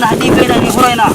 دونا حديث بينا نهرينا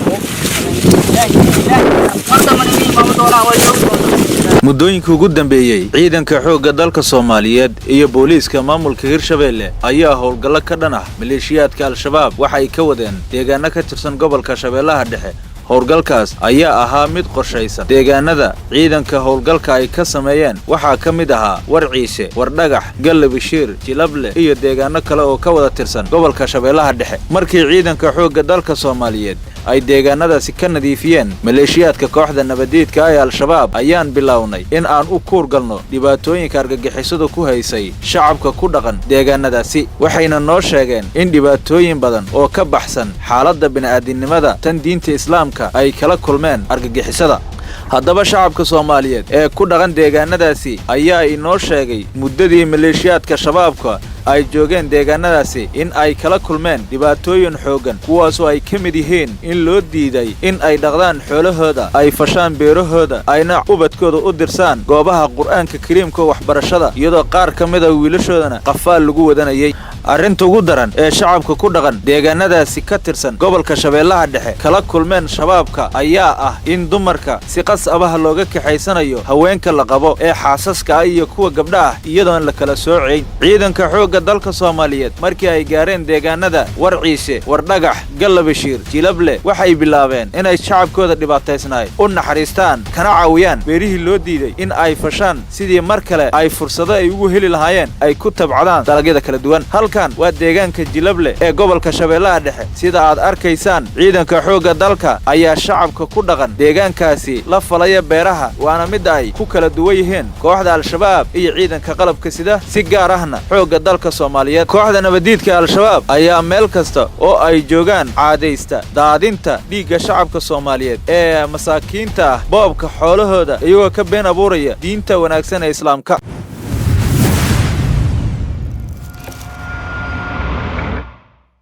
muddooyinkii ugu dambeeyay ciidanka xoogga dalka Soomaaliyeed iyo booliiska maamulka Hirshabeelle ayaa howlgallo ka dhan ah maleeshiyaadka al-shabaab waxa ay ka wadeen deegaano ka tirsan gobolka Shabeellaha Dhexe. howlgalkaas ayaa ahaa mid qorshaysan. deegaanada ciidanka howlgalka ay ka sameeyeen waxaa ka mid ahaa Warciise, Wardhagax, Galabishiir, Jilable iyo deegaano kale oo ka wada tirsan gobolka Shabeellaha Dhexe. markii ciidanka xoogga dalka Soomaaliyeed ay deegaanadaasi ka nadiifiyeen maleeshiyaadka kooxda nabadiidka ee al-shabaab ayaan bilownay in aan u kuur galno dhibaatooyinka argagixisadu ku haysay shacabka ku dhaqan deegaanadaasi. waxayna noo sheegeen in dhibaatooyin badan oo ka baxsan xaaladda bini'aadinimada tan diinta islaamka ay kala kulmeen argagixisada. haddaba shacabka Soomaaliyeed ee ku dhaqan deegaanadaasi ayaa inoo sheegay muddadii maleeshiyaadka shabaabka ay joogeen deegaanadaasi in ay kala kulmeen dhibaatooyin xoogan kuwaasoo ay ka mid yihiin in loo diiday in ay dhaqdaan xoolahooda, ay fashaan beerahooda, ayna ubadkooda u dirsaan goobaha qur'aanka kariimka waxbarashada iyadoo qaar ka mid ah wiilashoodana qafaal lagu wadanayay. arrinta ugu daran ee shacabka ku dhaqan deegaanadaasi ka tirsan gobolka Shabeellaha Dhexe kala kulmeen shabaabka ayaa ah in dumarka si qasab looga kaxaysanayo haweenka la qabo ee xaasaska iyo kuwa gabdhaha iyadoon la kala soocayn. ciidanka xoogga dalka Soomaaliyeed markii ay gaareen deegaanada Warciise, Wardhagax, Galabishiir, Jilable waxay bilaabeen inay shacabkooda dhibaataysnaay u naxariistaan kana caawiyaan beerihii loo diiday in ay fashaan sidii mar kale ay fursado ay ugu heli lahaayeen ay ku tabcadaan dalagyada kala duwan. halkan waa deegaanka Jilable ee gobolka Shabeellaha Dhexe. sida aad arkaysaan ciidanka xoogga dalka ayaa shacabka ku dhaqan deegaankaasi la falaya beeraha waana mid ay ku kala duwan yihiin kooxda al-shabaab iyo ciidanka qalabka sida si gaar ahna xoogga dalka Soomaaliyeed. kooxda nabadiidka al-shabaab ayaa meel kasta oo ay joogaan caadaysta daadinta dhiigga shacabka Soomaaliyeed ee masaakiinta ah boobka xoolahooda iyagoo ka been abuuraya diinta wanaagsan ee islaamka.